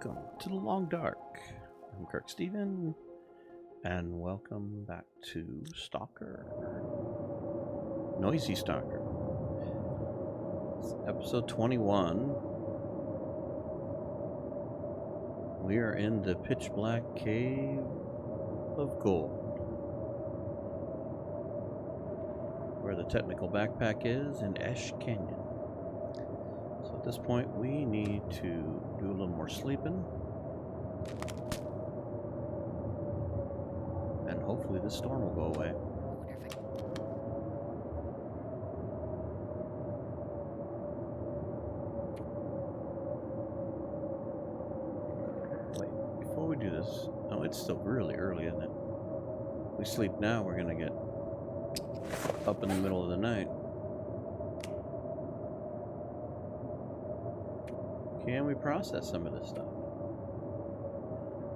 Welcome to the Long Dark. I'm KirkSteven, and welcome back to Stalker. Noisy Stalker. It's episode 21. We are in the pitch black cave of gold, where the technical backpack is in Ash Canyon. So at this point, we need to do a little more sleeping. And hopefully this storm will go away. Wait, before we do this, oh, it's still really early, isn't it? If we sleep now, we're gonna get up in the middle of the night. Can we process some of this stuff?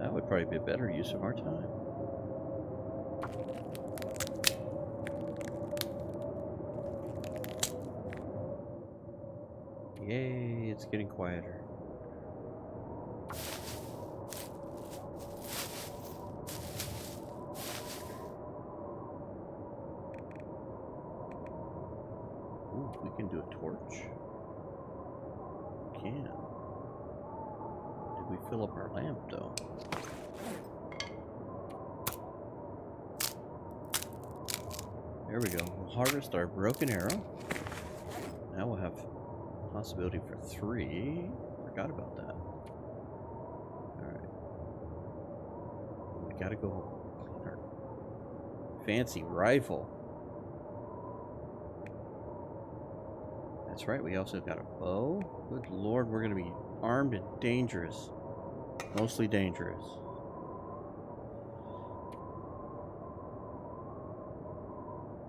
That would probably be a better use of our time. Yay, it's getting quieter. Ooh, we can do a torch. We can. Did we fill up our lamp though? There we go. We'll harvest our broken arrow. Now we'll have possibility for 3. Forgot about that. Alright. We gotta go clean our fancy rifle. That's right, we also got a bow. Good lord, we're gonna be armed and dangerous. Mostly dangerous.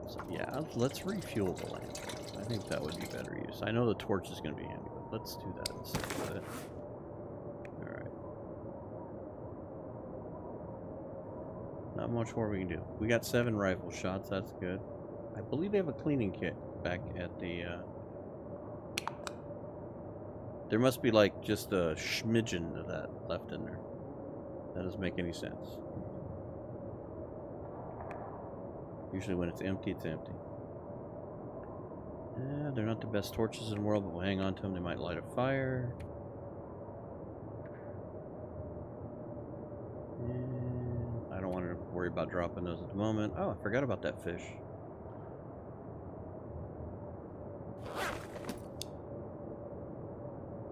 So yeah, let's refuel the lamp. I think that would be better use. I know the torch is going to be handy, but let's do that instead of it. Alright. Not much more we can do. We got 7 rifle shots, that's good. I believe they have a cleaning kit back at the, there must be like just a smidgen of that left in there. That doesn't make any sense. Usually when it's empty, it's empty. Yeah, they're not the best torches in the world, but we'll hang on to them. They might light a fire. And I don't want to worry about dropping those at the moment. Oh, I forgot about that fish.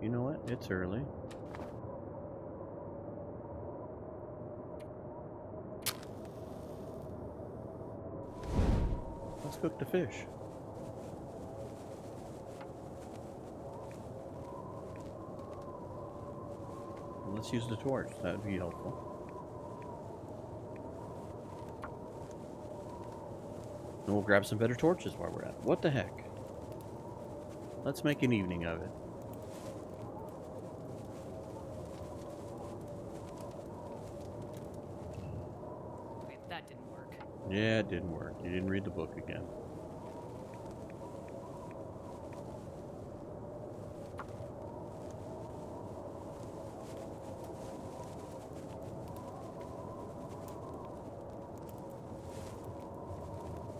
You know what? It's early. Let's cook the fish. And let's use the torch. That would be helpful. And we'll grab some better torches while we're at it. What the heck? Let's make an evening of it. That didn't work. Yeah, it didn't work. You didn't read the book again.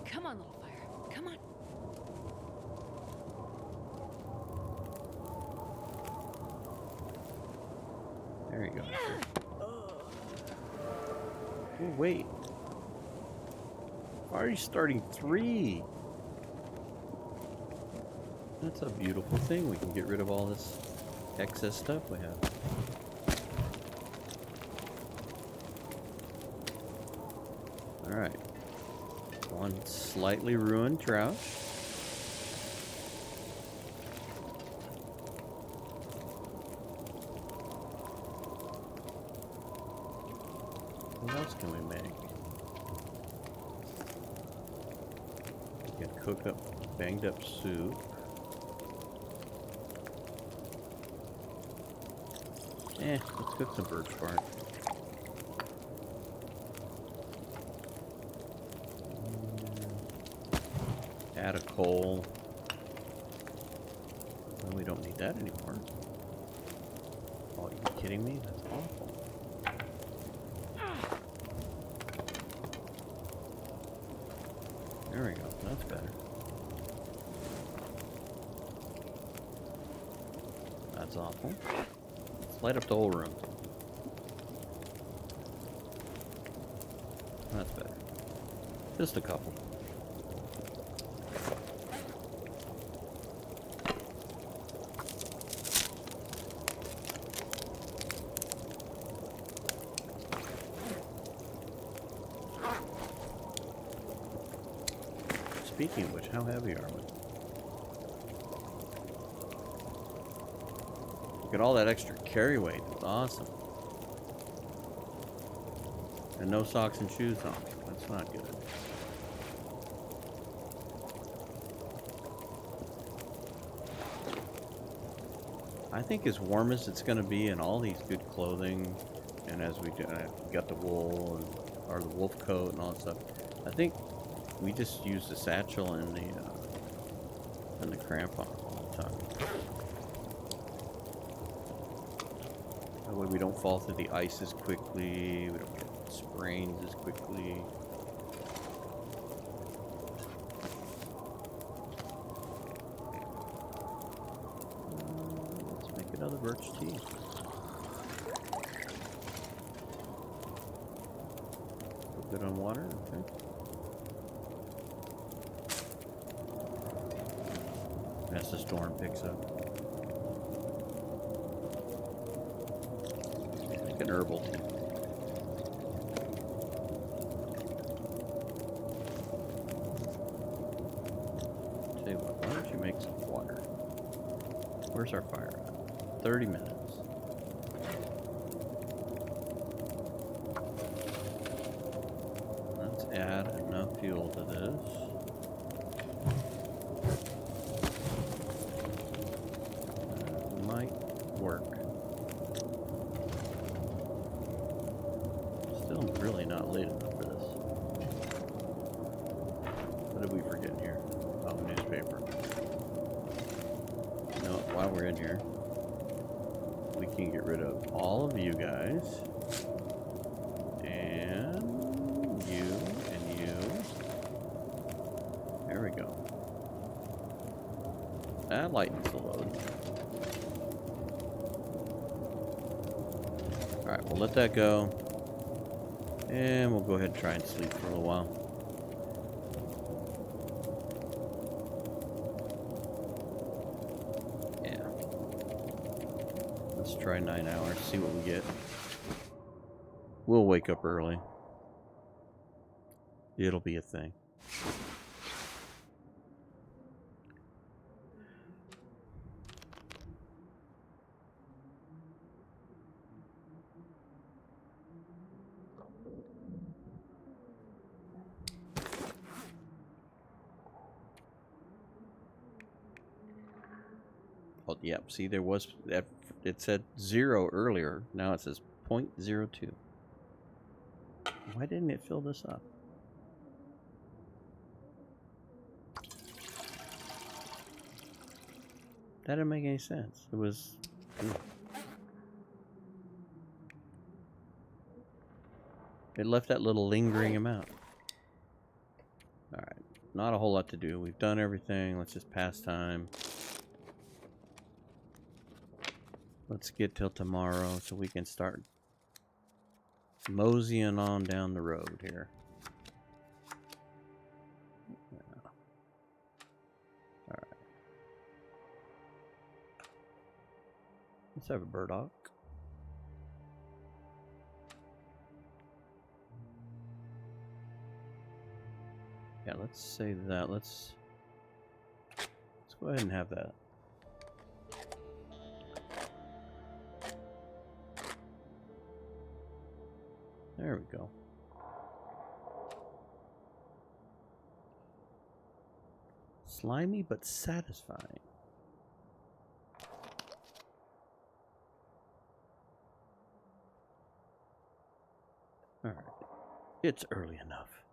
Come on, little fire. Come on. There you go. Oh, wait. Why are you starting 3? That's a beautiful thing. We can get rid of all this excess stuff we have. Alright. 1 slightly ruined trout. What else can we make? We can cook up banged up soup. Let's cook some birch bark. Add a coal. Well, we don't need that anymore. are you kidding me? That's awful. There we go. That's better. That's awful. Let's light up the whole room. That's better. Just a couple. Speaking of which, how heavy are we? Look at all that extra carry weight. That's awesome. And no socks and shoes on. That's not good. I think as warm as it's going to be in all these good clothing, and as we got the wool and, or the wolf coat and all that stuff, I think we just use the satchel and the crampon all the time. That way we don't fall through the ice as quickly, we don't get sprains as quickly. Let's make another birch tea. Still good on water, okay. As the storm picks up. Like an herbal tea. Tell you what, why don't you make some water? Where's our fire at? 30 minutes. Let's add enough fuel to this. Work. Still really not late enough for this. What did we forget here? Oh, newspaper. You know, while we're in here, we can get rid of all of you guys. And you and you. There we go. That lightens the load. Alright, we'll let that go. And we'll go ahead and try and sleep for a little while. Yeah. Let's try 9 hours, see what we get. We'll wake up early. It'll be a thing. Oh, yep. See, there was that. It said 0 earlier. Now it says 0.02. Why didn't it fill this up? That didn't make any sense. It was. It left that little lingering amount. All right. Not a whole lot to do. We've done everything. Let's just pass time. Let's get till tomorrow so we can start moseying on down the road here. Yeah. All right. Let's have a burdock. Yeah, let's save that. Let's go ahead and have that. There we go. Slimy but satisfying. All right. It's early enough.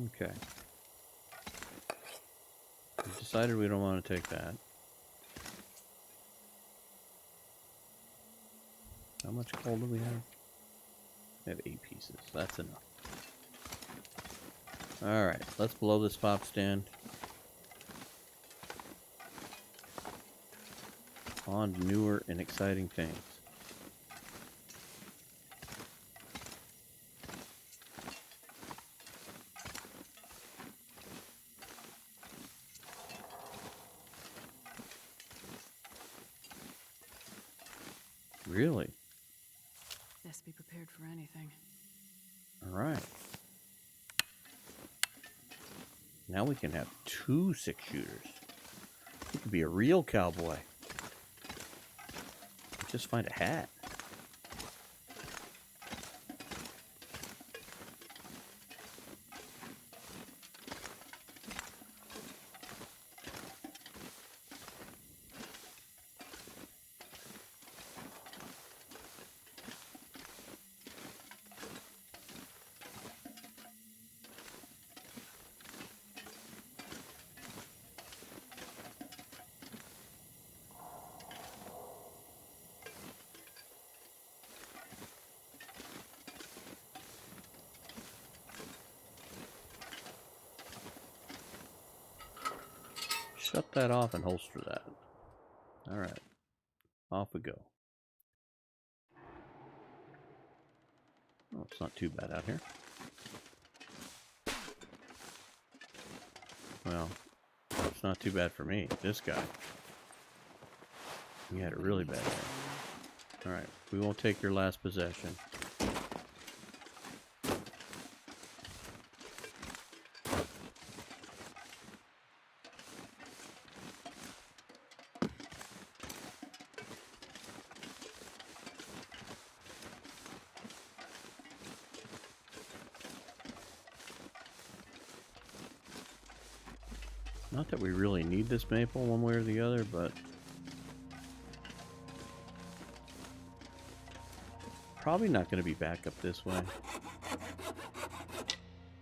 Okay. decided we don't want to take that. How much coal do we have? We have 8 pieces. That's enough. Alright, let's blow this pop stand. On to newer and exciting things. Really? Best be prepared for anything. Alright. Now we can have 2 6-shooters. You could be a real cowboy. Just find a hat. Shut that off and holster that. Alright. Off we go. Oh, it's not too bad out here. Well, it's not too bad for me. This guy. He had it really bad there. Alright, we won't take your last possession. Not that we really need this maple one way or the other, but probably not going to be back up this way.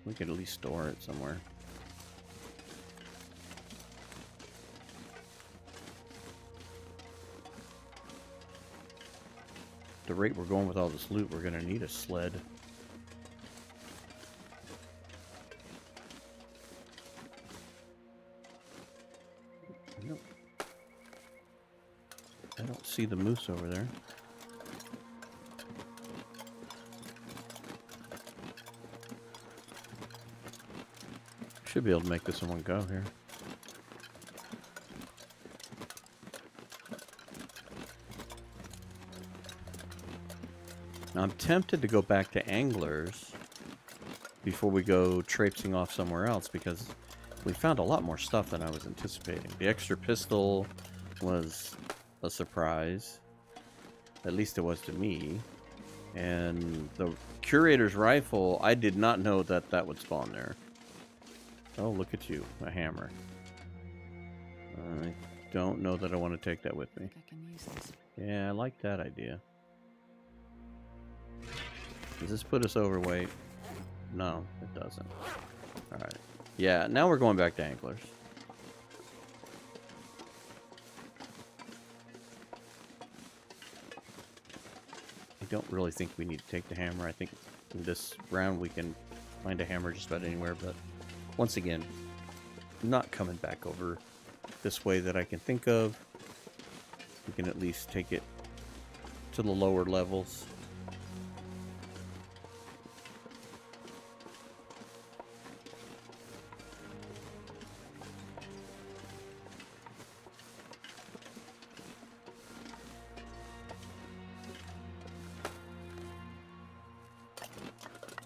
We could at least store it somewhere. At the rate we're going with all this loot, we're going to need a sled. Nope. I don't see the moose over there. Should be able to make this in one go here. Now I'm tempted to go back to anglers before we go traipsing off somewhere else, because we found a lot more stuff than I was anticipating. The extra pistol was a surprise. At least it was to me. And the curator's rifle, I did not know that that would spawn there. Oh, look at you. A hammer. I don't know that I want to take that with me. I can use this. Yeah, I like that idea. Does this put us overweight? No, it doesn't. Alright. Yeah, now we're going back to anglers. I don't really think we need to take the hammer. I think in this round we can find a hammer just about anywhere, but once again, not coming back over this way that I can think of. We can at least take it to the lower levels.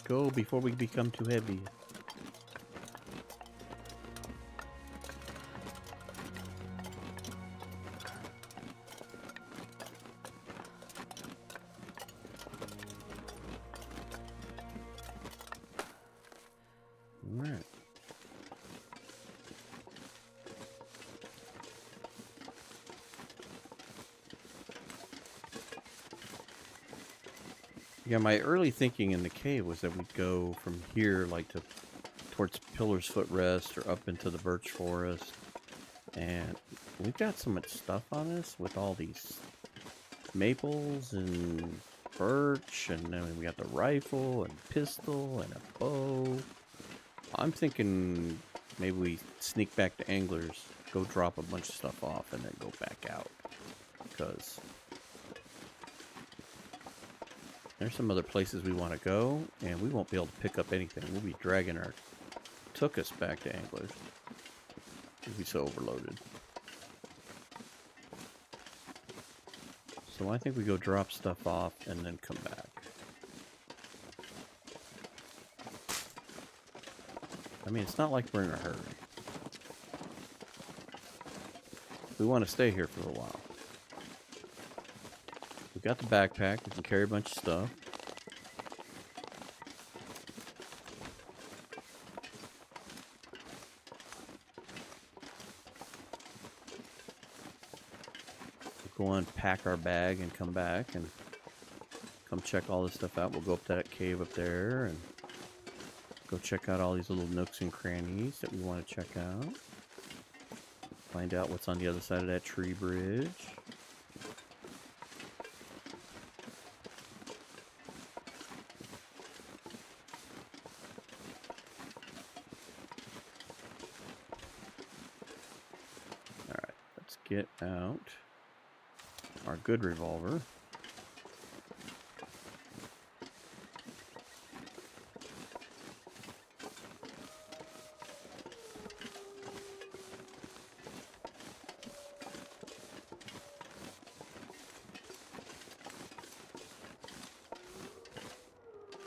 Go before we become too heavy. Alright. Yeah, my early thinking in the cave was that we'd go from here, like, towards Pillar's Footrest or up into the birch forest. And we've got so much stuff on us with all these maples and birch, and then we got the rifle and pistol and a bow. I'm thinking maybe we sneak back to Anglers, go drop a bunch of stuff off, and then go back out. Because there's some other places we want to go, and we won't be able to pick up anything. We'll be dragging our took-us back to Anglers. We'll be so overloaded. So I think we go drop stuff off and then come back. I mean, it's not like we're in a hurry. We want to stay here for a while. We got the backpack. We can carry a bunch of stuff. Go unpack our bag and come back and come check all this stuff out. We'll go up to that cave up there and go check out all these little nooks and crannies that we want to check out. Find out what's on the other side of that tree bridge. Alright, let's get out our good revolver.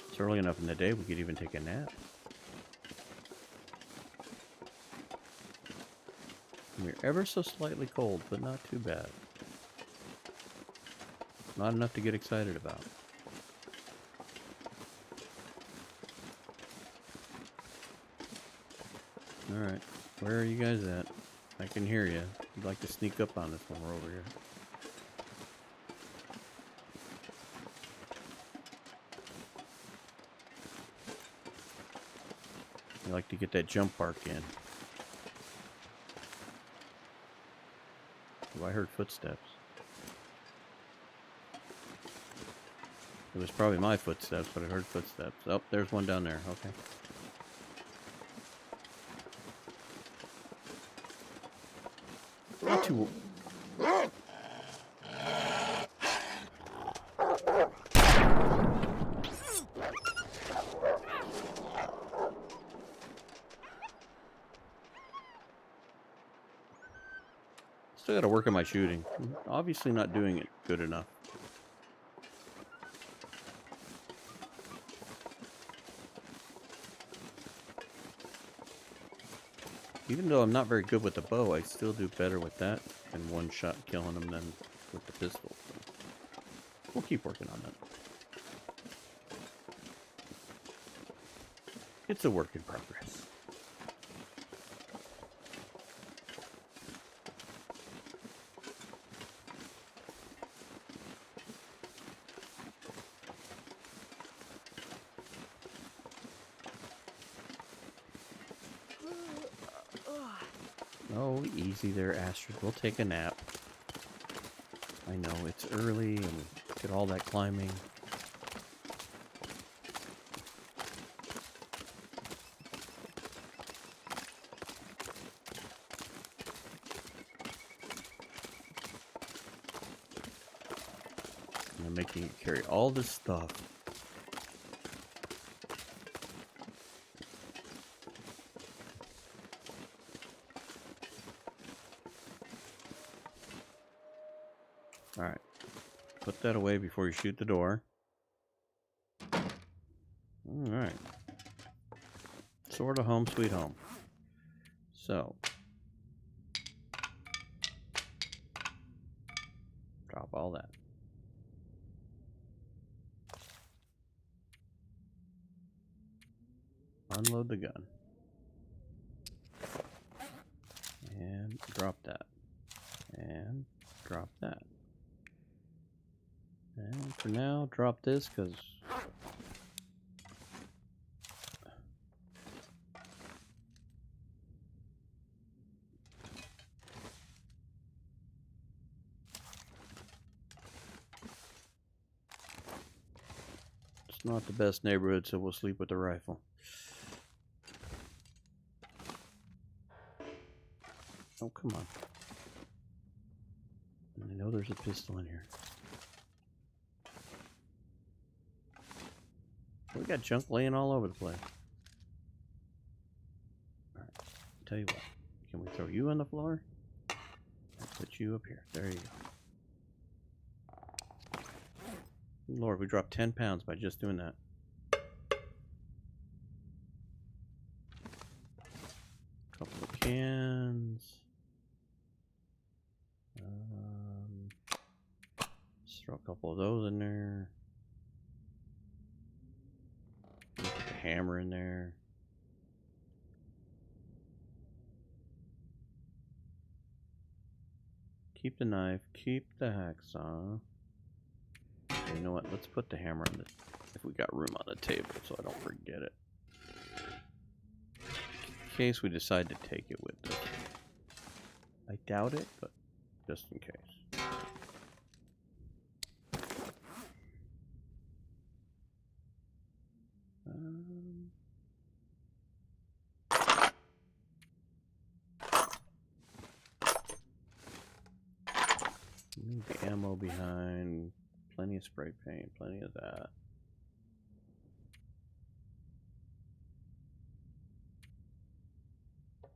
It's early enough in the day we could even take a nap. We're ever so slightly cold, but not too bad. Not enough to get excited about. Alright, where are you guys at? I can hear you. You'd like to sneak up on us when we're over here. You like to get that jump bark in. Oh, I heard footsteps. It was probably my footsteps, but I heard footsteps. Oh, there's one down there. Okay. Not too... Still gotta work on my shooting. I'm obviously not doing it good enough. Even though I'm not very good with the bow, I still do better with that and one shot killing them than with the pistol. So we'll keep working on that. It's a work in progress. Oh, easy there, Astrid. We'll take a nap. I know, it's early and get all that climbing. And I'm making you carry all this stuff. Alright. Put that away before you shoot the door. Alright. Sort of home sweet home. So. Drop all that. Unload the gun. And drop that. And drop that. And for now, drop this because Not the best neighborhood, so we'll sleep with the rifle. Oh, come on. I know there's a pistol in here. We got junk laying all over the place. Alright, tell you what. Can we throw you on the floor? I'll put you up here. There you go. Lord, we dropped 10 pounds by just doing that. Couple of cans. Let's throw a couple of those in there. Put the hammer in there. Keep the knife. Keep the hacksaw. Okay, you know what? Let's put the hammer on this. If we got room on the table, so I don't forget it. In case we decide to take it with us. I doubt it, but just in case. Leave the ammo behind. Plenty of spray paint, plenty of that.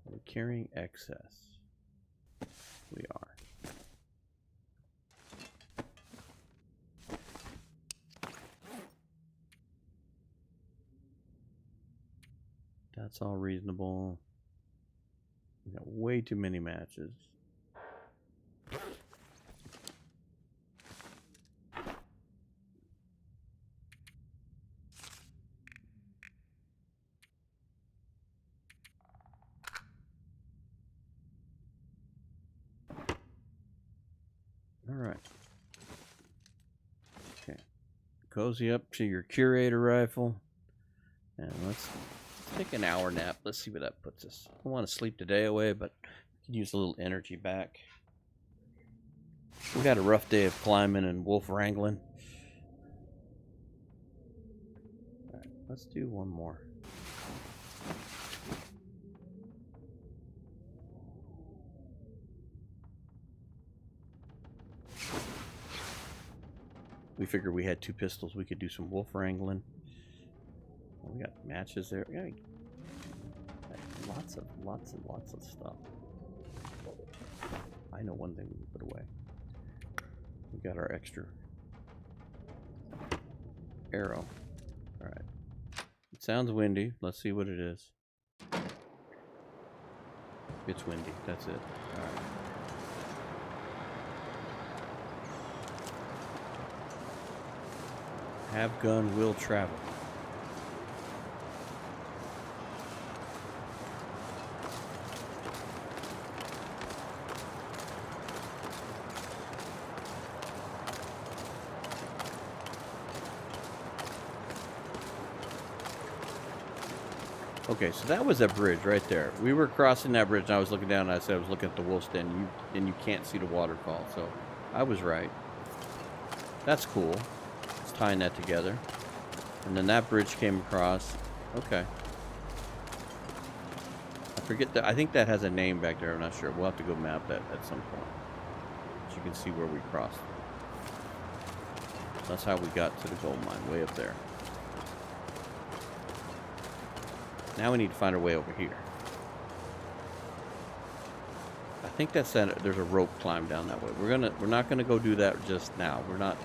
We're carrying excess. We are. That's all reasonable. We got way too many matches. Alright. Okay. Cozy up to your curator rifle. And let's take an hour nap. Let's see where that puts us. I want to sleep the day away, but we can use a little energy back. We had a rough day of climbing and wolf wrangling. Alright, let's do one more. We figured we had 2 pistols. We could do some wolf wrangling. Oh, we got matches there. Yeah, lots of stuff. I know one thing we can put away. We got our extra arrow. All right. It sounds windy. Let's see what it is. It's windy. That's it. All right. Have gun will travel. Okay, so that was a bridge right there. We were crossing that bridge, and I was looking down, and I said I was looking at the wolf's den, and you can't see the waterfall, so I was right. That's cool. It's tying that together. And then that bridge came across. Okay. I forget that. I think that has a name back there. I'm not sure. We'll have to go map that at some point. So you can see where we crossed. That's how we got to the gold mine, way up there. Now we need to find our way over here. I think that's that. There's a rope climb down that way. We're not gonna go do that just now. We're not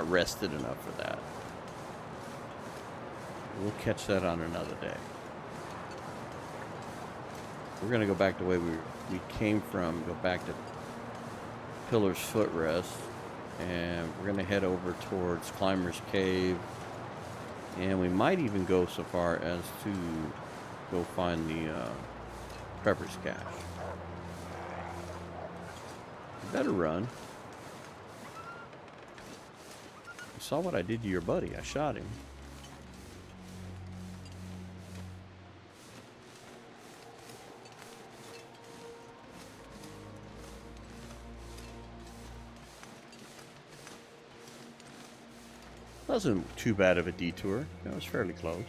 rested enough for that. We'll catch that on another day. We're gonna go back the way we came from. Go back to Pillar's Footrest, and we're gonna head over towards Climber's Cave. And we might even go so far as to go find the Prepper's Cache. You better run. You saw what I did to your buddy. I shot him. Wasn't too bad of a detour. That was fairly close.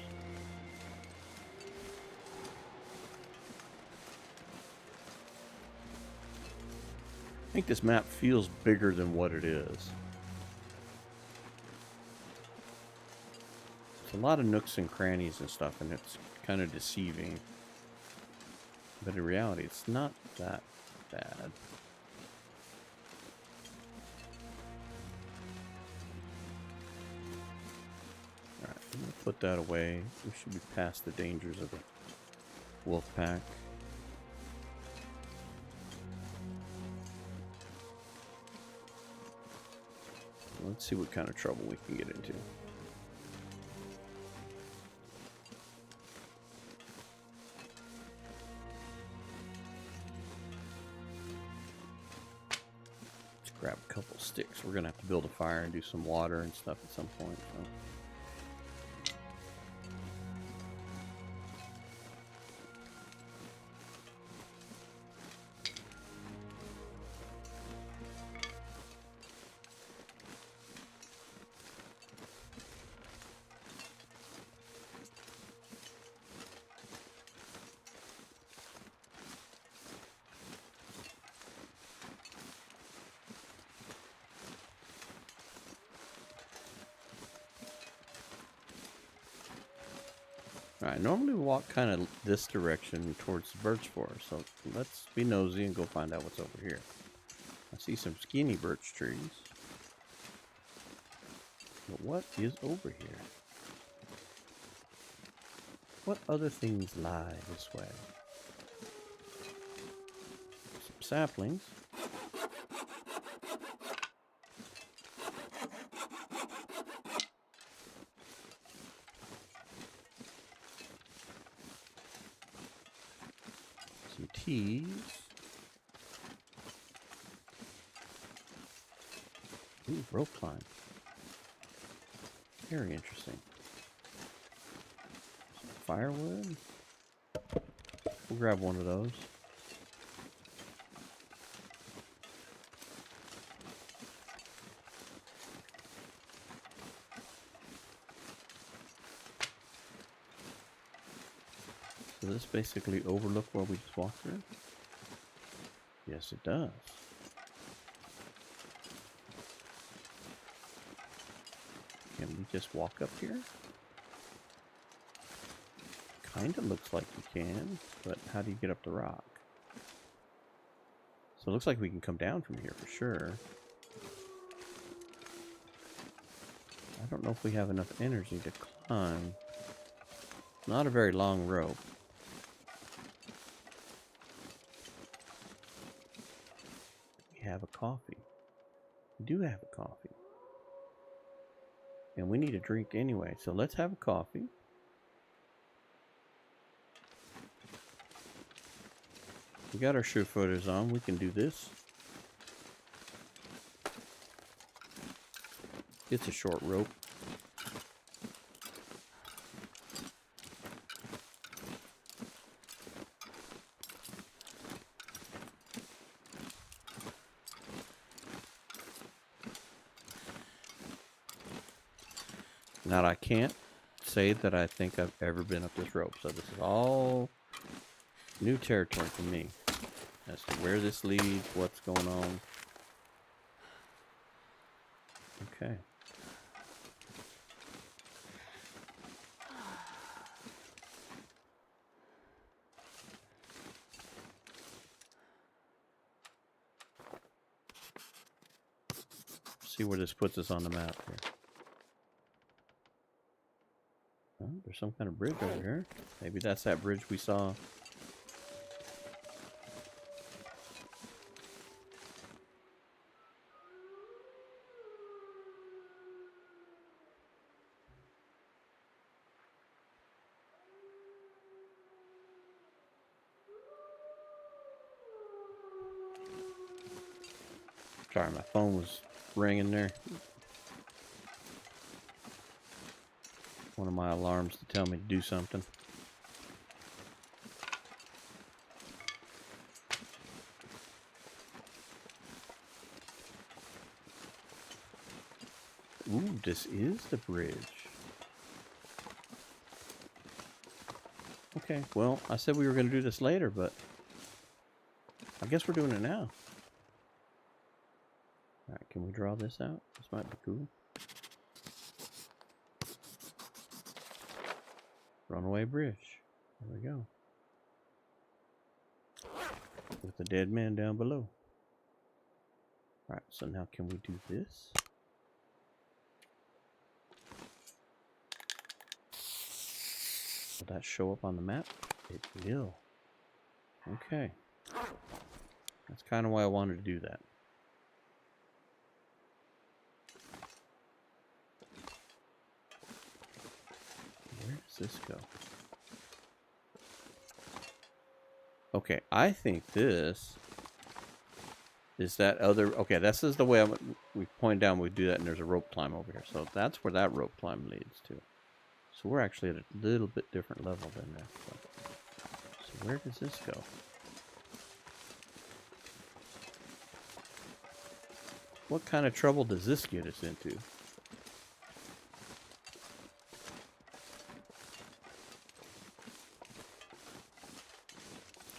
I think this map feels bigger than what it is. There's a lot of nooks and crannies and stuff, and it's kind of deceiving. But in reality, it's not that bad. Alright, I'm going to put that away. We should be past the dangers of the wolf pack. Let's see what kind of trouble we can get into. Let's grab a couple sticks. We're going to have to build a fire and do some water and stuff at some point. So. Alright, normally we walk kind of this direction towards the birch forest, so let's be nosy and go find out what's over here. I see some skinny birch trees. But what is over here? What other things lie this way? Some saplings. Some teas. Ooh, rope climb. Very interesting. Some firewood. We'll grab one of those. Does this basically overlook where we just walked through? Yes, it does. Can we just walk up here? Kinda looks like you can, but how do you get up the rock? So it looks like we can come down from here for sure. I don't know if we have enough energy to climb. Not a very long rope. We have a coffee. We do have a coffee. And we need a drink anyway, so let's have a coffee. We got our shoe footers on, we can do this. It's a short rope. Now I can't say that I think I've ever been up this rope, so this is all new territory for me as to where this leads, what's going on. Okay. See where this puts us on the map here. Oh, there's some kind of bridge over here. Maybe that's that bridge we saw. Sorry, my phone was ringing there. One of my alarms to tell me to do something. Ooh, this is the bridge. Okay, well, I said we were going to do this later, but I guess we're doing it now. Alright, can we draw this out? This might be cool. Runaway bridge. There we go. With the dead man down below. Alright, so now can we do this? Will that show up on the map? It will. Okay. That's kind of why I wanted to do that. Where does this go? Okay, I think this is that other... Okay, this is the way we point down, we do that, and there's a rope climb over here. So that's where that rope climb leads to. So we're actually at a little bit different level than that. So where does this go? What kind of trouble does this get us into?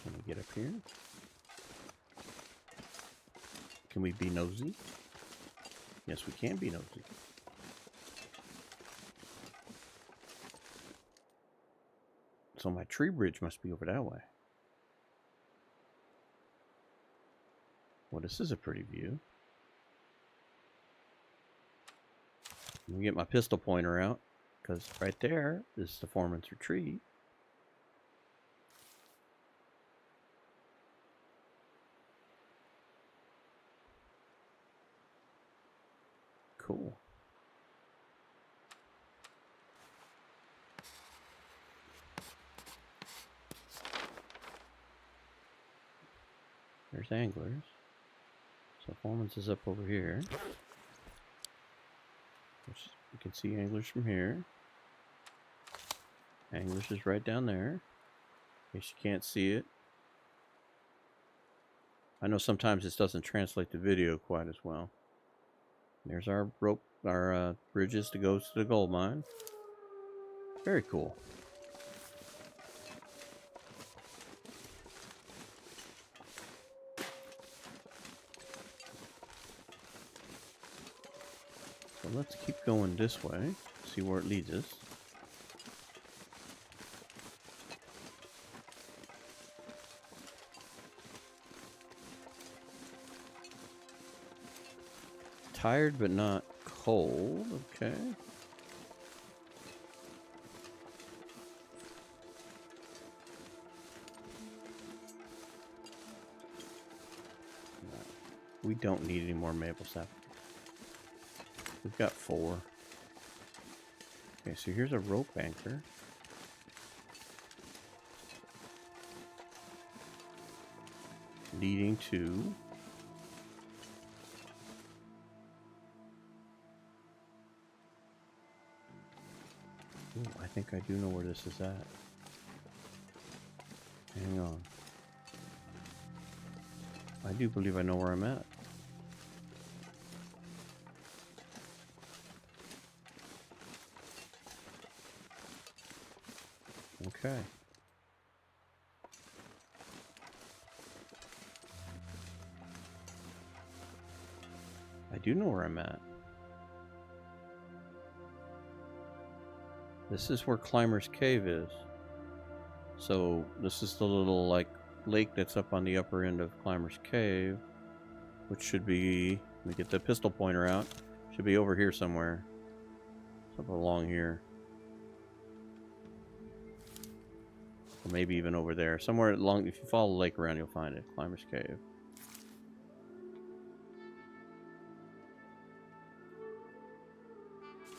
Can we get up here? Can we be nosy? Yes, we can be nosy. So my tree bridge must be over that way. Well, this is a pretty view. Let me get my pistol pointer out, because right there is the foreman's retreat. Cool. There's anglers. So foreman's is up over here. You can see anglers from here. Anglers is right down there. In case you can't see it. I know sometimes this doesn't translate the video quite as well. There's our rope, our bridges to go to the gold mine. Very cool. So let's keep going this way, see where it leads us. Tired but not cold, okay. No, we don't need any more maple sap. We've got 4. Okay, so here's a rope anchor. Leading to... Ooh, I think I do know where this is at. Hang on. I do believe I know where I'm at. Okay. I do know where I'm at. This is where Climber's Cave is. So this is the little like lake that's up on the upper end of Climber's Cave, which should be, let me get the pistol pointer out, should be over here somewhere. It's up along here. Or maybe even over there. Somewhere along, if you follow the lake around, you'll find it. Climber's Cave.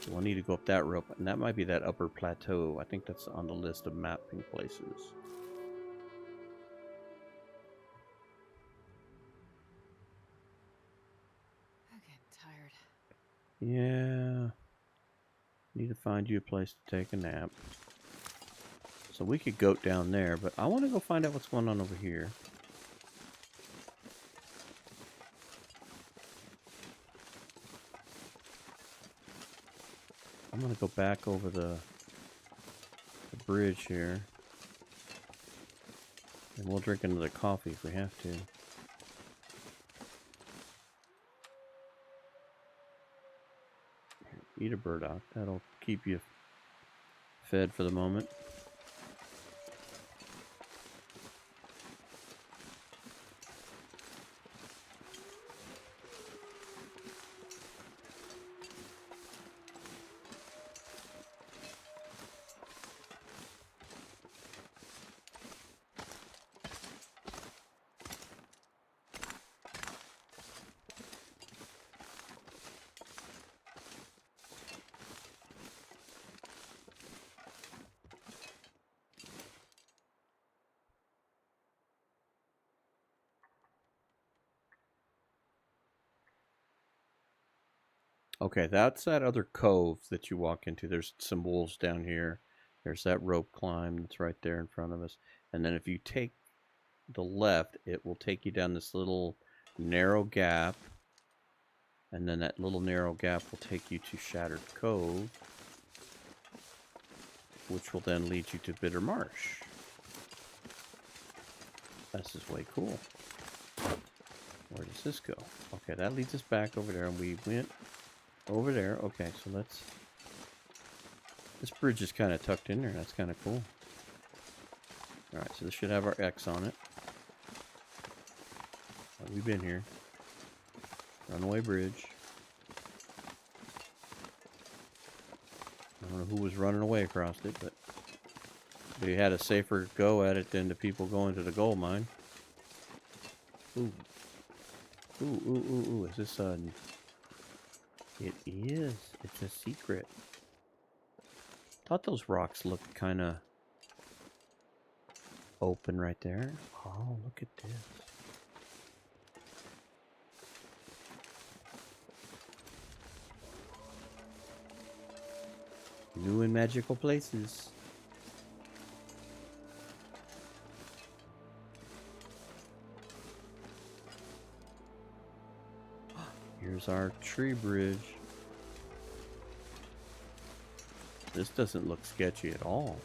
So we'll need to go up that rope, and that might be that upper plateau. I think that's on the list of mapping places. I'm getting tired. Yeah. Need to find you a place to take a nap. So we could go down there, but I want to go find out what's going on over here. I'm gonna go back over the bridge here. And we'll drink another coffee if we have to. Eat a burdock. That'll keep you fed for the moment. Okay, that's that other cove that you walk into. There's some wolves down here. There's that rope climb that's right there in front of us. And then if you take the left, it will take you down this little narrow gap. And then that little narrow gap will take you to Shattered Cove, which will then lead you to Bitter Marsh. This is way cool. Where does this go? Okay, that leads us back over there, and we went over there. Okay, so let's... This bridge is kind of tucked in there. That's kind of cool. Alright, so this should have our X on it. We've been here. Runaway bridge. I don't know who was running away across it, but they had a safer go at it than the people going to the gold mine. Ooh. Ooh, ooh, ooh, ooh. Is this a... It is. It's a secret. Thought those rocks looked kind of open right there. Oh, look at this. New and magical places. Here's our tree bridge. This doesn't look sketchy at all.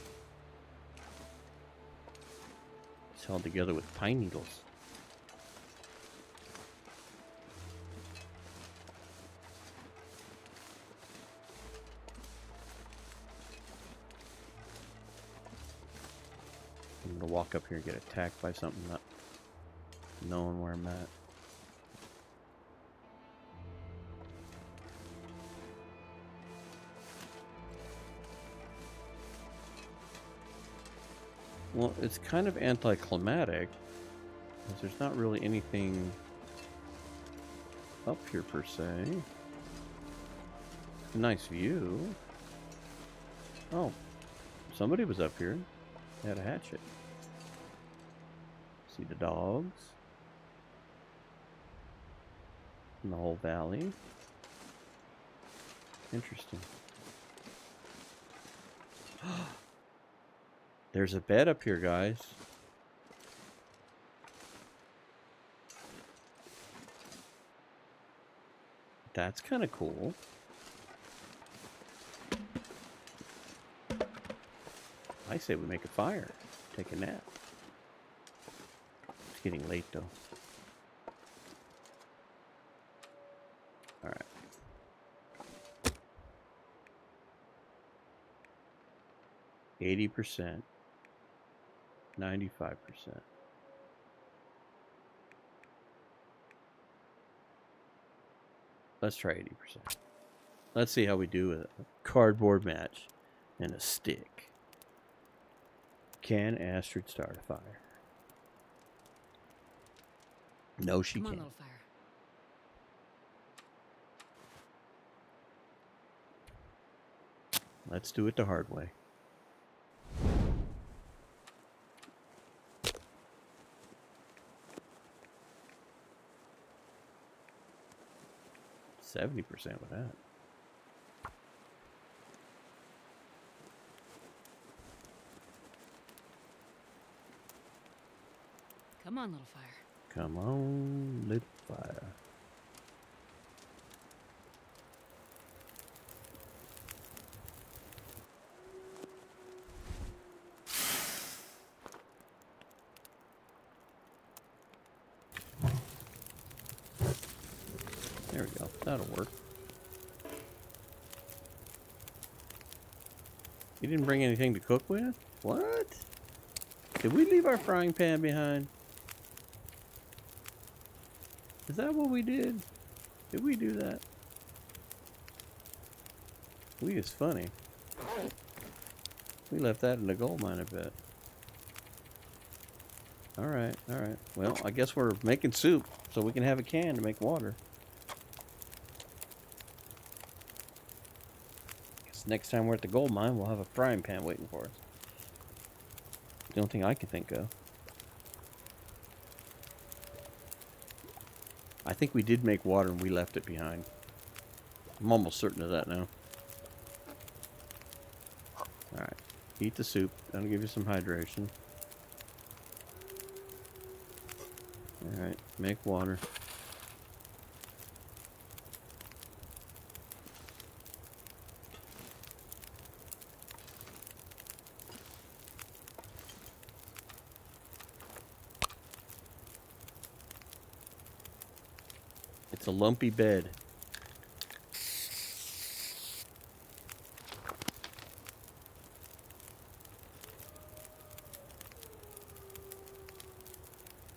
It's held together with pine needles. I'm gonna walk up here and get attacked by something, not knowing where I'm at. Well, it's kind of anticlimactic, because there's not really anything up here per se. A nice view. Oh, somebody was up here. They had a hatchet. See the dogs in the whole valley. Interesting. There's a bed up here, guys. That's kind of cool. I say we make a fire. Take a nap. It's getting late, though. Alright. %. 95%. Let's try 80%. Let's see how we do with a cardboard match and a stick. Can Astrid start a fire? No, she Come on, can't. little fire. Let's do it the hard way. %70 with that. Come on, little fire. Come on, lit fire. That'll work. You didn't bring anything to cook with? What? Did we leave our frying pan behind? Is that what we did? Did we do that? We is funny. We left that in the gold mine, I bet. Alright, alright. Well, I guess we're making soup so we can have a can to make water. Guess next time we're at the gold mine, we'll have a frying pan waiting for us. The only thing I can think of. I think we did make water and we left it behind. I'm almost certain of that now. Alright. Eat the soup. That'll give you some hydration. Alright. Make water. It's a lumpy bed.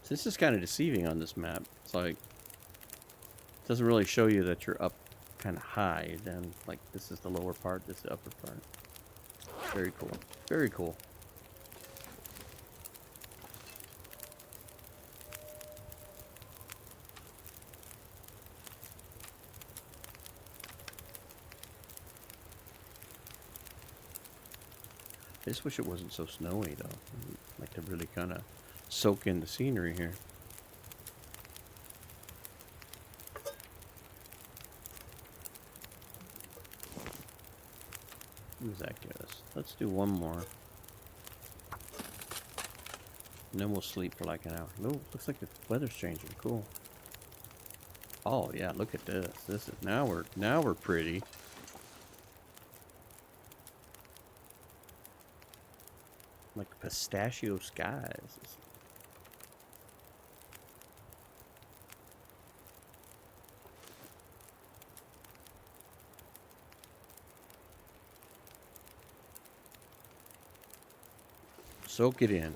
So this is kind of deceiving on this map. It's like, it doesn't really show you that you're up kind of high. Then, like, this is the lower part, this is the upper part. Very cool. Very cool. I just wish it wasn't so snowy, though. I'd like to really kind of soak in the scenery here. What does that give us? Let's do one more. And then we'll sleep for like an hour. Oh, looks like the weather's changing. Cool. Oh yeah, look at this. This is now we're pretty. Like pistachio skies. Soak it in.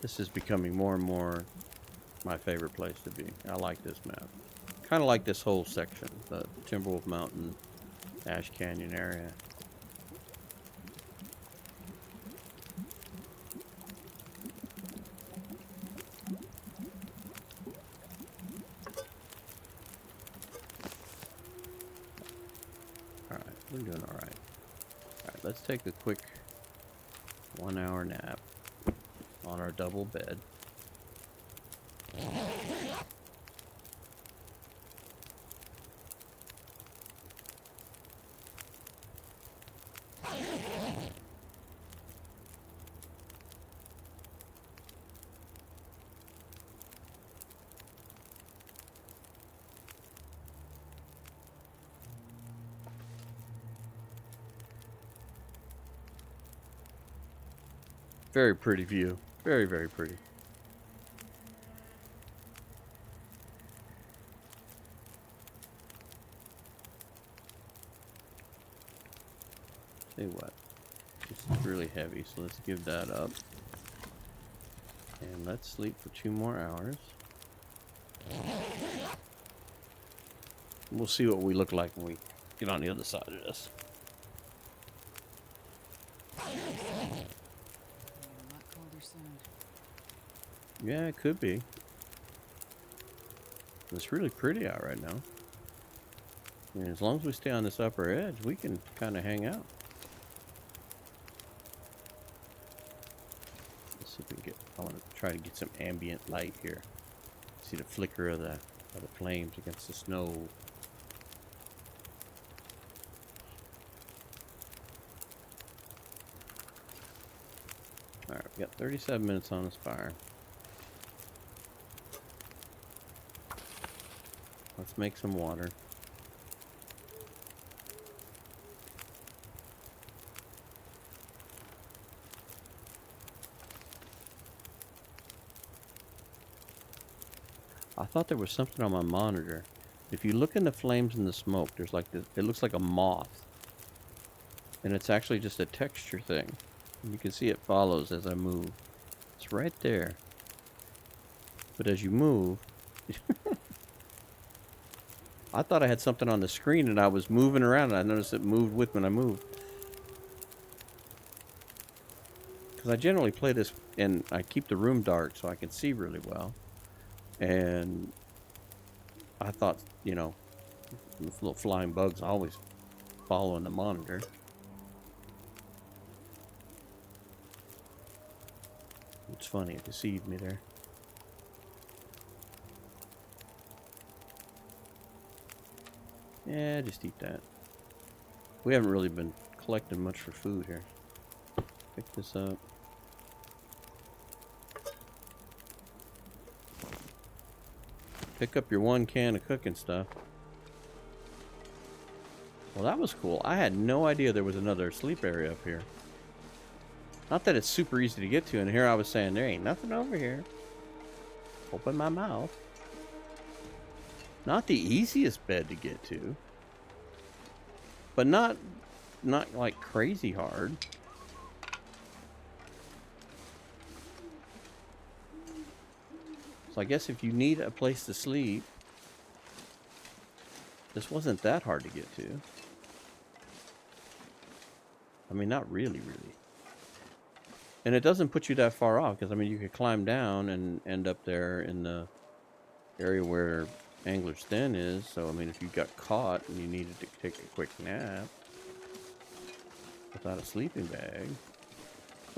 This is becoming more and more my favorite place to be. I like this map. Kind of like this whole section, the Timberwolf Mountain, Ash Canyon area. Alright, we're doing alright. Alright, let's take a quick 1 hour nap on our double bed. Very pretty view. Very, very pretty. Tell you what, this is really heavy, so let's give that up. And let's sleep for 2 more hours. We'll see what we look like when we get on the other side of this. Yeah, it could be. It's really pretty out right now. I mean, as long as we stay on this upper edge, we can kind of hang out. Let's see if we can get. I want to try to get some ambient light here. See the flicker of the flames against the snow. All right, we got 37 minutes on this fire. Let's make some water. thought there was something on my monitor. If you look in the flames and the smoke, there's like this, it looks like a moth. And it's actually just a texture thing. And you can see it follows as I move. It's right there. But as you move, I thought I had something on the screen and I was moving around and I noticed it moved with when I moved. Because I generally play this and I keep the room dark so I can see really well. And I thought, you know, those little flying bugs always following the monitor. It's funny, it deceived me there. Yeah, just eat that. We haven't really been collecting much for food here. Pick this up. Pick up your 1 can of cooking stuff. Well, that was cool. I had no idea there was another sleep area up here. Not that it's super easy to get to, and here I was saying, there ain't nothing over here. Open my mouth. Not the easiest bed to get to. But not like crazy hard. So I guess if you need a place to sleep, this wasn't that hard to get to. I mean, not really. And it doesn't put you that far off, because I mean, you could climb down and end up there in the area where Angler's Den is. So I mean, if you got caught and you needed to take a quick nap without a sleeping bag,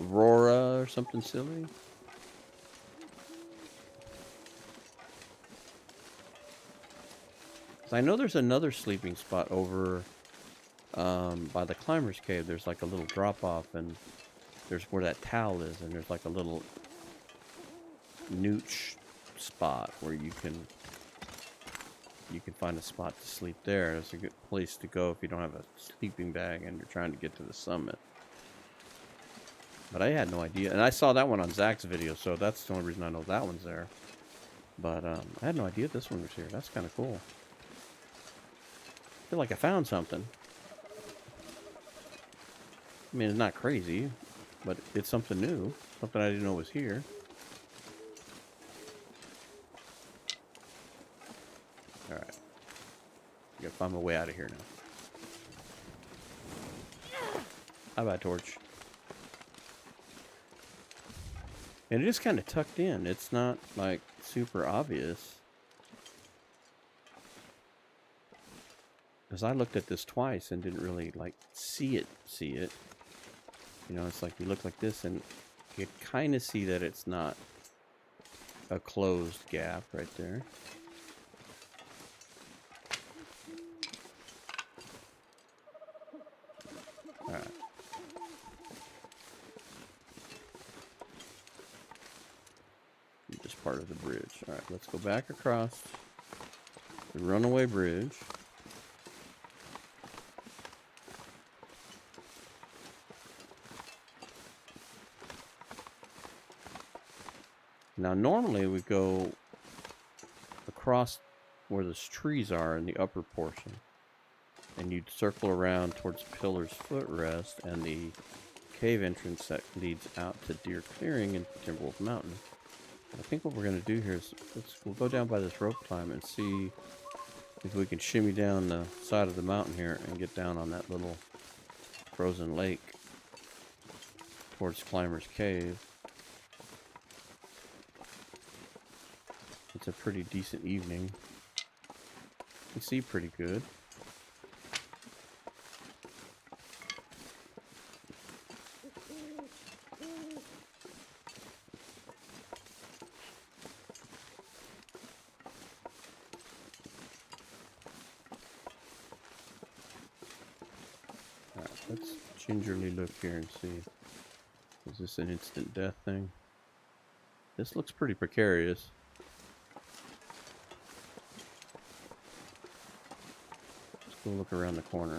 Aurora or something silly. So I know there's another sleeping spot over by the Climber's Cave. There's like a little drop off, and there's where that towel is, and there's like a little nooch spot where you can find a spot to sleep there. It's a good place to go if you don't have a sleeping bag and you're trying to get to the summit. But I had no idea, and I saw that one on Zach's video, so that's the only reason I know that one's there. But I had no idea this one was here. That's kind of cool. I feel like I found something. I mean, it's not crazy, but it's something new. Something I didn't know was here. Alright. I gotta find my way out of here now. How about a torch? And it is kind of tucked in. It's not, like, super obvious. Because I looked at this twice and didn't really, like, see it. You know, it's like you look like this and you kind of see that it's not a closed gap right there. Alright. Just part of the bridge. Alright, let's go back across the runaway bridge. Now, normally we go across where those trees are in the upper portion, and you'd circle around towards Pillar's Footrest and the cave entrance that leads out to Deer Clearing and Timberwolf Mountain. I think what we're going to do here is we'll go down by this rope climb and see if we can shimmy down the side of the mountain here and get down on that little frozen lake towards Climber's Cave. It's a pretty decent evening. You can see pretty good. Alright, let's gingerly look here and see. Is this an instant death thing? This looks pretty precarious. We'll look around the corner.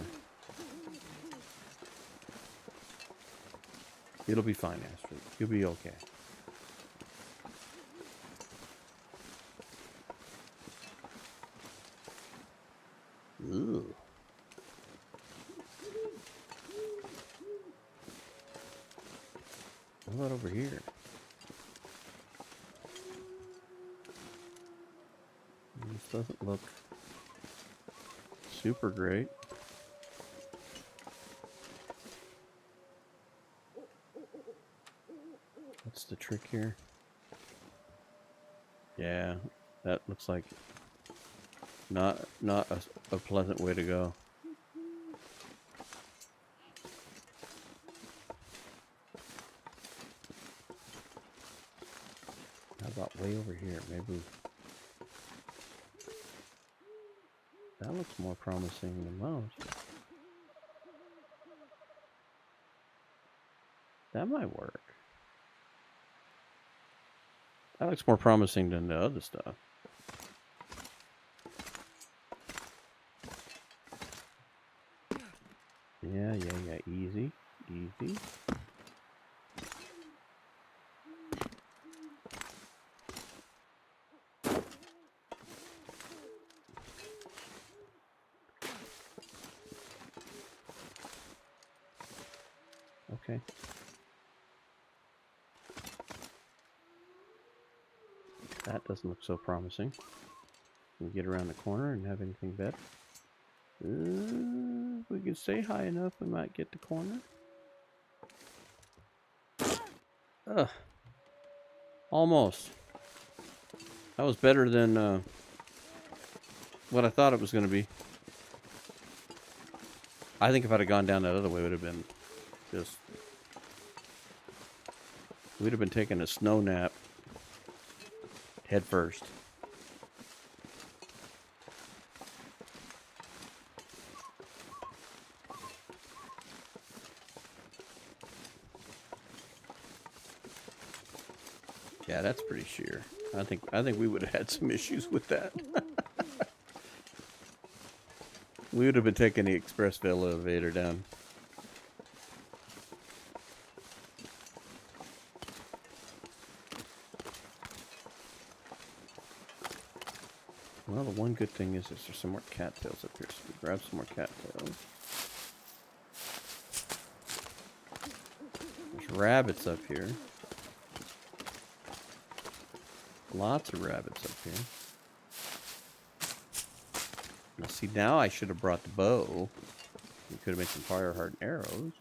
It'll be fine, Astrid. You'll be okay. Ugh. What about over here? This doesn't look super great. What's the trick here? Yeah, that looks like not a pleasant way to go. How about way over here? Maybe that looks more promising than most. That might work. That looks more promising than the other stuff. Yeah, easy, easy. Okay. That doesn't look so promising. Can we get around the corner and have anything better? If we can stay high enough, we might get the corner. Ugh. Almost. That was better than what I thought it was going to be. I think if I'd have gone down that other way, it would have been just... We'd have been taking a snow nap head first. Yeah, that's pretty sheer. I think we would have had some issues with that. We would have been taking the expressville elevator down. Well, the one good thing is there's some more cattails up here, so we grab some more cattails. There's rabbits up here. Lots of rabbits up here. Now see, now I should have brought the bow. We could have made some fire hardened arrows.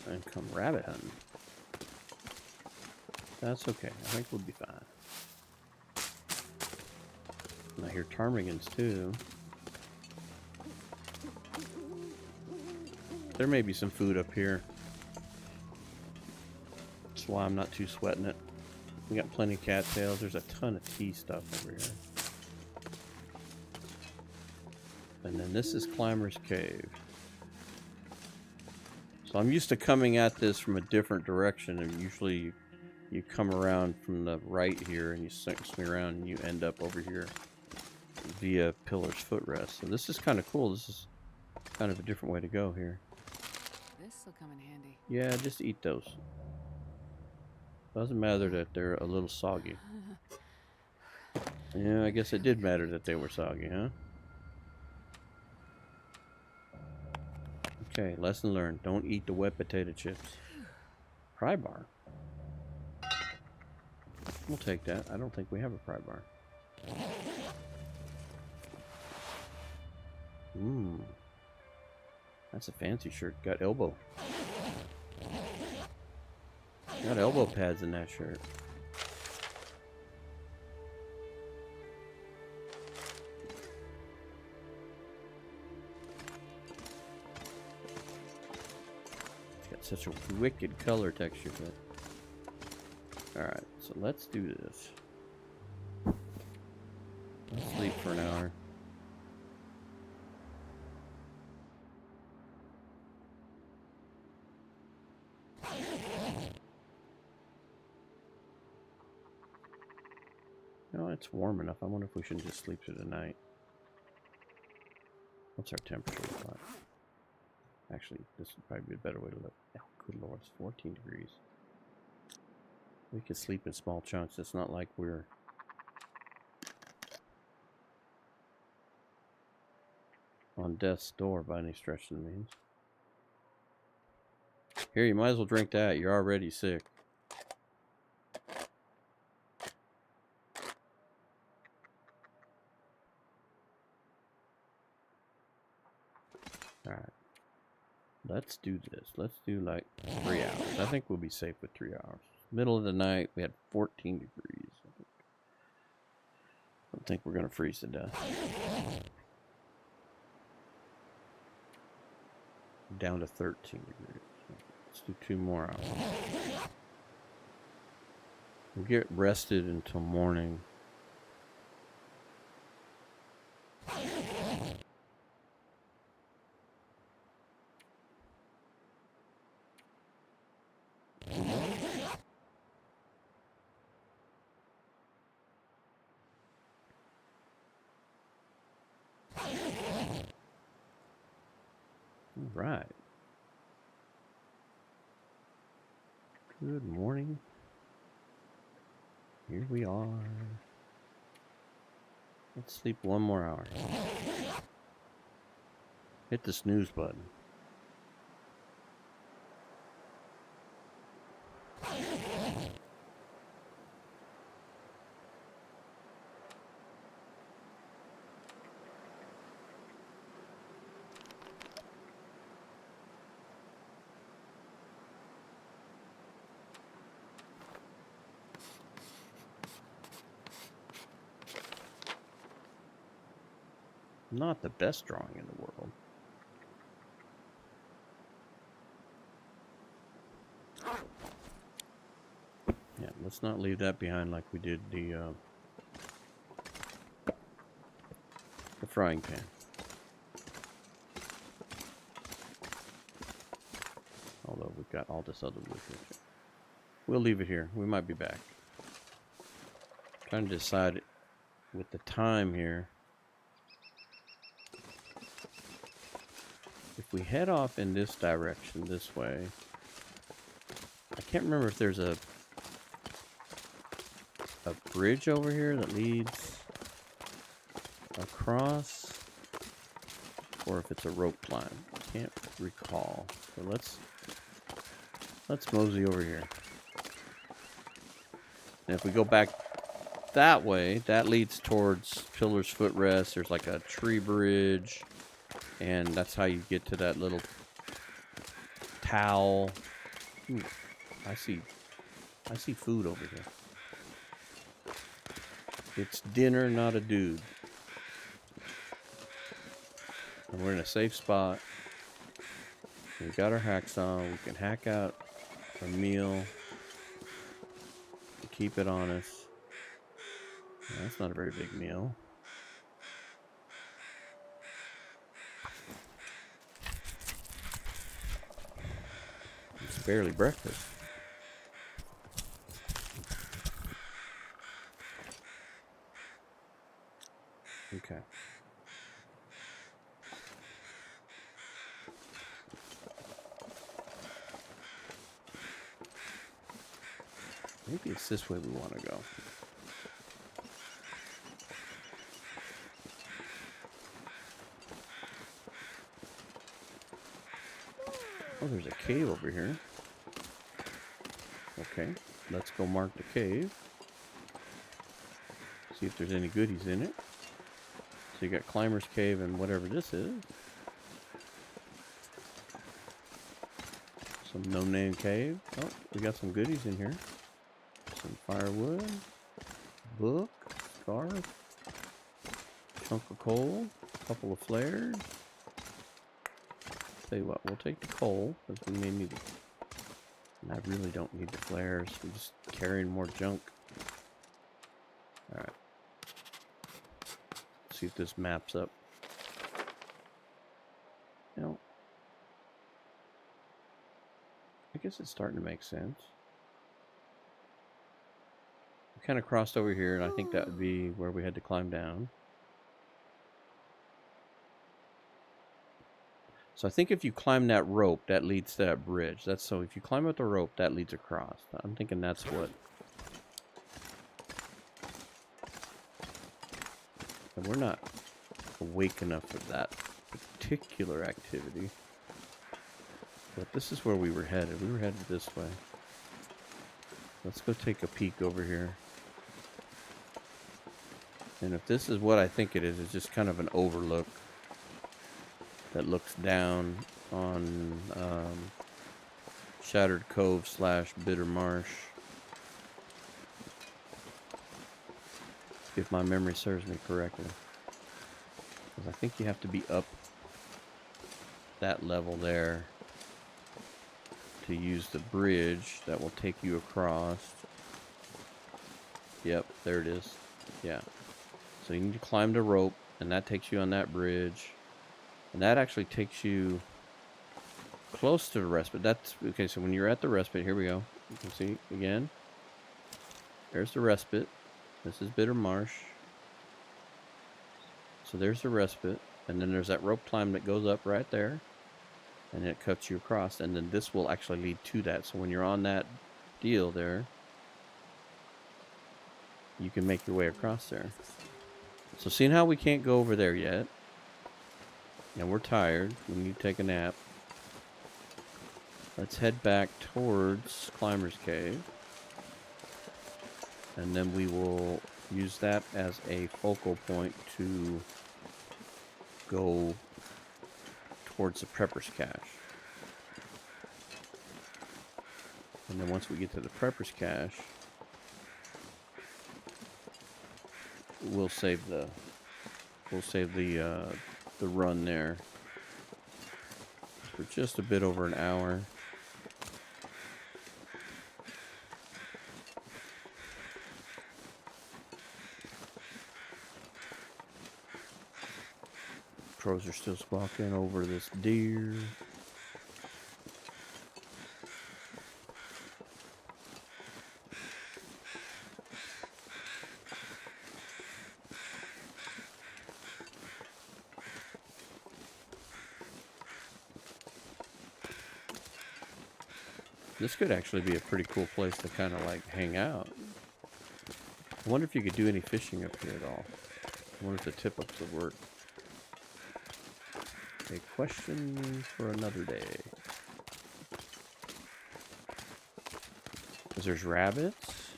And come rabbit hunting. That's okay. I think we'll be fine. And I hear ptarmigans too. There may be some food up here. That's why I'm not too sweating it. We got plenty of cattails. There's a ton of tea stuff over here. And then this is Climber's Cave. So I'm used to coming at this from a different direction, and usually you come around from the right here and you swing around and you end up over here via Pillar's Footrest. So this is kind of cool. This is kind of a different way to go here. This'll come in handy. Yeah, just eat those. Doesn't matter that they're a little soggy. Yeah, I guess it did matter that they were soggy, huh? Okay, lesson learned. Don't eat the wet potato chips. Pry bar. We'll take that. I don't think we have a pry bar. That's a fancy shirt. Got elbow. Got elbow pads in that shirt. It's got such a wicked color texture to it. Alright, so let's do this. Let's sleep for an hour. No, it's warm enough. I wonder if we shouldn't just sleep through the night. What's our temperature look like? Actually, this would probably be a better way to look. Oh, good lord, it's 14 degrees. We could sleep in small chunks. It's not like we're on death's door by any stretch of the means. Here, you might as well drink that. You're already sick. Alright. Let's do this. Let's do like 3 hours. I think we'll be safe with 3 hours. Middle of the night, we had 14 degrees. I don't think we're going to freeze to death. Down to 13 degrees. Let's do 2 more hours. We'll get rested until morning. Right. Good morning. Here we are. Let's sleep 1 more hour. Hit the snooze button. Not the best drawing in the world. Yeah, let's not leave that behind like we did the frying pan. Although we've got all this other wood. We'll leave it here. We might be back. Trying to decide with the time here. If we head off in this direction, this way, I can't remember if there's a bridge over here that leads across, or if it's a rope climb. I can't recall. So let's mosey over here. And if we go back that way, that leads towards Pillar's Footrest. There's like a tree bridge. And that's how you get to that little towel. Ooh, I see food over here. It's dinner, not a dude. And we're in a safe spot. We've got our hacksaw. We can hack out a meal. Keep it on us. That's not a very big meal. It's barely breakfast. Okay. Maybe it's this way we want to go. Oh, there's a cave over here. Okay, let's go mark the cave. See if there's any goodies in it. So you got Climber's Cave and whatever this is. Some no-name cave. Oh, we got some goodies in here. Some firewood, book, scarf, chunk of coal, a couple of flares. Tell you what, we'll take the coal because we may need it. And I really don't need the flares. I'm just carrying more junk. All right. See if this maps up. No. I guess it's starting to make sense. We kind of crossed over here, and I think that would be where we had to climb down. So I think if you climb that rope, that leads to that bridge. That's so if you climb up the rope, that leads across. I'm thinking that's what. And we're not awake enough for that particular activity. But this is where we were headed. We were headed this way. Let's go take a peek over here. And if this is what I think it is, it's just kind of an overlook that looks down on Shattered Cove / Bitter Marsh. If my memory serves me correctly. Because I think you have to be up that level there to use the bridge that will take you across. Yep, there it is. Yeah. So you need to climb the rope, and that takes you on that bridge. And that actually takes you close to the respite. That's okay. So when you're at the respite, here we go. You can see again. There's the respite. This is Bitter Marsh. So there's the respite, and then there's that rope climb that goes up right there, and it cuts you across. And then this will actually lead to that. So when you're on that deal there, you can make your way across there. So seeing how we can't go over there yet, and we're tired, we need to take a nap. Let's head back towards Climber's Cave. And then we will use that as a focal point to go towards the Prepper's Cache. And then once we get to the Prepper's Cache, we'll save the run there for just a bit over an hour. Crows are still squawking over this deer. This could actually be a pretty cool place to kind of like hang out. I wonder if you could do any fishing up here at all. I wonder if the tip-ups would work. A question for another day. Because there's rabbits.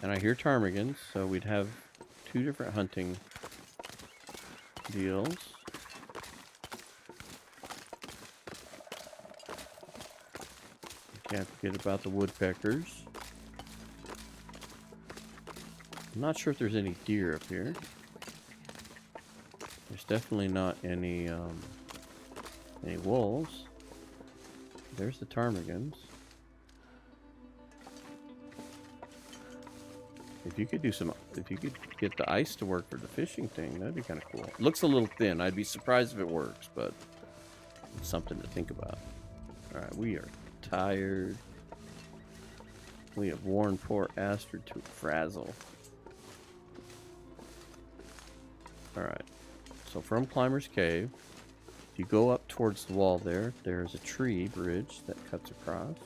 And I hear ptarmigans, so we'd have two different hunting deals. Can't forget about the woodpeckers. I'm not sure if there's any deer up here. There's definitely not any wolves. There's the ptarmigans. If you could get the ice to work for the fishing thing, that'd be kind of cool. It looks a little thin. I'd be surprised if it works, but it's something to think about. All right, we are tired. We have worn poor Astrid to a frazzle. All right. So from Climber's Cave, if you go up towards the wall there's a tree bridge that cuts across.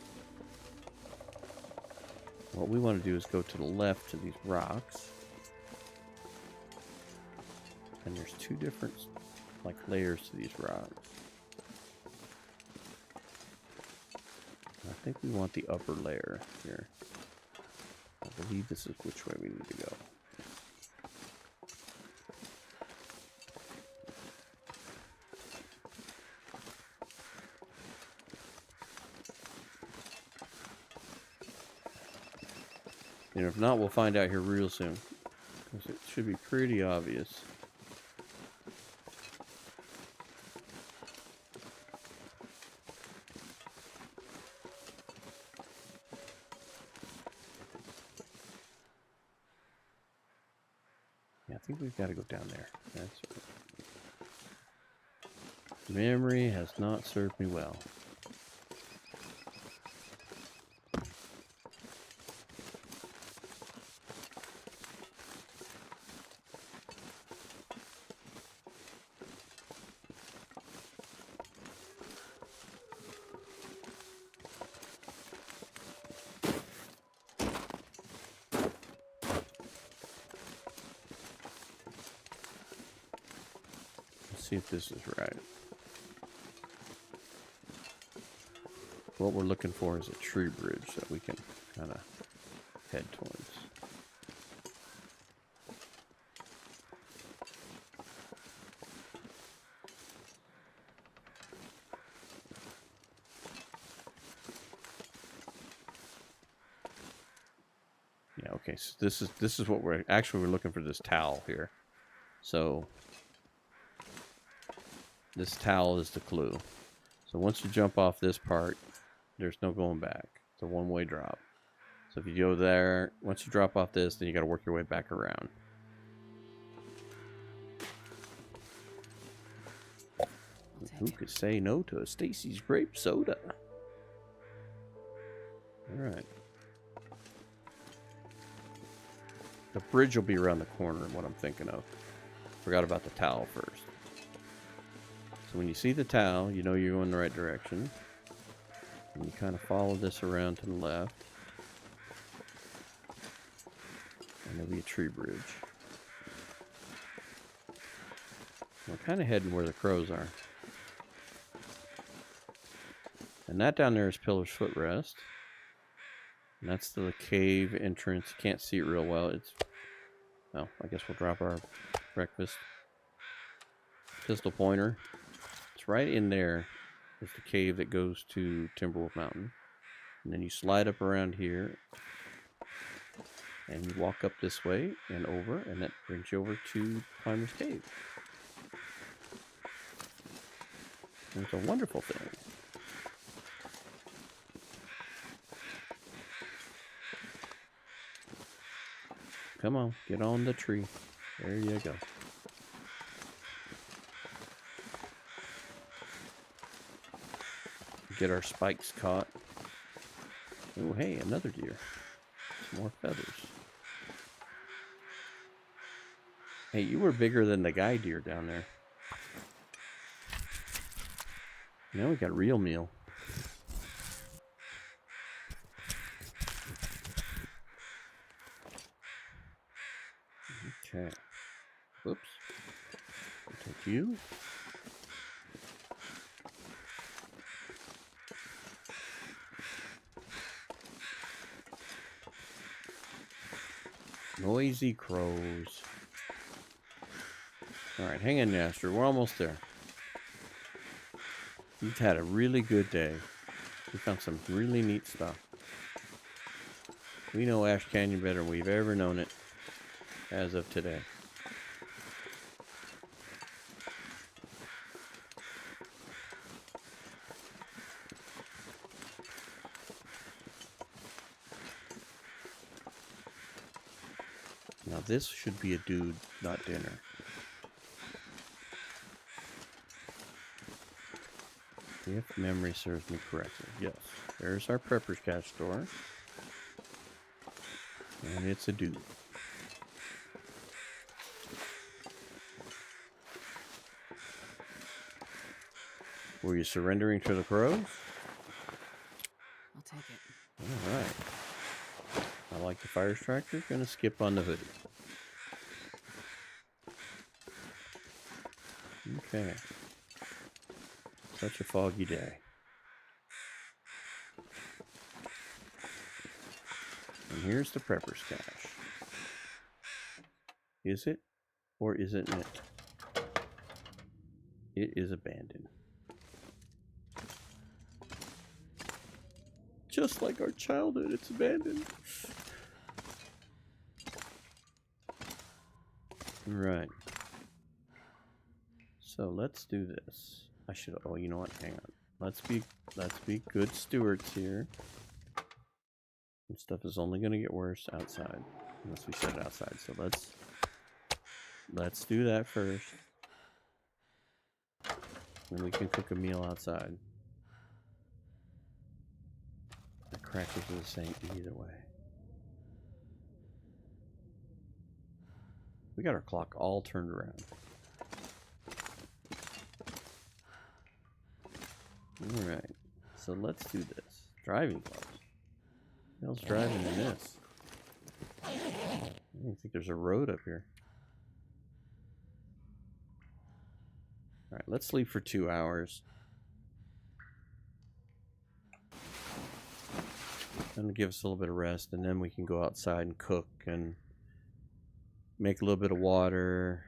What we want to do is go to the left to these rocks. And there's two different like layers to these rocks. I think we want the upper layer here. I believe this is which way we need to go. And if not, we'll find out here real soon. Because it should be pretty obvious. Yeah, I think we've got to go down there. That's right. Memory has not served me well. Let's see if this is right. What we're looking for is a tree bridge that we can kind of head towards. Yeah, okay, so this is what we're looking for, this towel here. So this towel is the clue. So once you jump off this part, there's no going back. It's a one-way drop. So if you go there, once you drop off this, then you got to work your way back around. Who could say no to a Stacy's grape soda? Alright. The bridge will be around the corner, what I'm thinking of. Forgot about the towel first. So when you see the towel, you know you're going the right direction. And you kind of follow this around to the left. And there'll be a tree bridge. We're kind of heading where the crows are. And that down there is Pillar's Footrest. And that's the cave entrance. You can't see it real well. Well, I guess we'll drop our breakfast. Pistol pointer. It's right in there. Is the cave that goes to Timberwolf Mountain. And then you slide up around here. And you walk up this way and over. And that brings you over to Climber's Cave. And it's a wonderful thing. Come on, get on the tree. There you go. Get our spikes caught. Oh, hey, another deer. Some more feathers. Hey, you were bigger than the guy deer down there. Now we got real meal. Okay. Whoops. I'll take you. Noisy crows. Alright, hang in, Nestor. We're almost there. We've had a really good day. We found some really neat stuff. We know Ash Canyon better than we've ever known it as of today. Now this should be a dude, not dinner. If memory serves me correctly. Yes. There's our Prepper's Cash store. And it's a dude. Were you surrendering to the crows? I'll take it. Alright. I like the fire extractor. Gonna skip on the hoodie. Okay. Such a foggy day. And here's the Prepper's Cache. Is it? Or isn't it? It is abandoned. Just like our childhood, it's abandoned. Right. So let's do this. I should. Oh, you know what? Hang on. Let's be good stewards here. And stuff is only going to get worse outside, unless we set it outside. So let's do that first. Then we can cook a meal outside. The crackers are the same either way. We got our clock all turned around. Alright, so let's do this. Driving clubs. What else driving in this? I don't think there's a road up here. All right, let's sleep for 2 hours. And give us a little bit of rest, and then we can go outside and cook and make a little bit of water.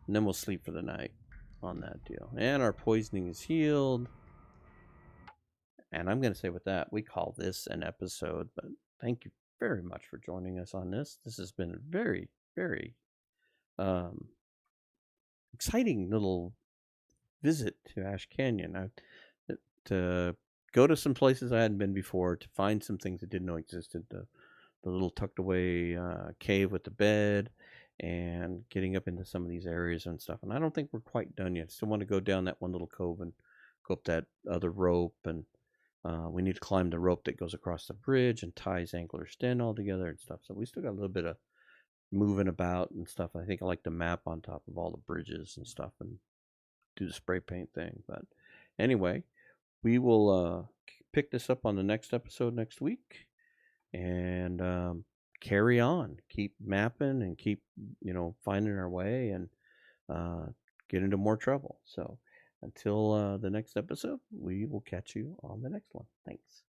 And then we'll sleep for the night on that deal. And our poisoning is healed. And I'm going to say with that, we call this an episode. But thank you very much for joining us on this. This has been a very, very exciting little visit to Ash Canyon. To go to some places I hadn't been before, to find some things that didn't know existed. The little tucked away cave with the bed, and getting up into some of these areas and stuff. And I don't think we're quite done yet. Still want to go down that one little cove and go up that other rope. And we need to climb the rope that goes across the bridge and ties Angler's Den all together and stuff. So we still got a little bit of moving about and stuff. I think I like the map on top of all the bridges and stuff and do the spray paint thing. But anyway, we will pick this up on the next episode next week. And carry on, keep mapping, and keep finding our way, and get into more trouble. So until the next episode, we will catch you on the next one. Thanks.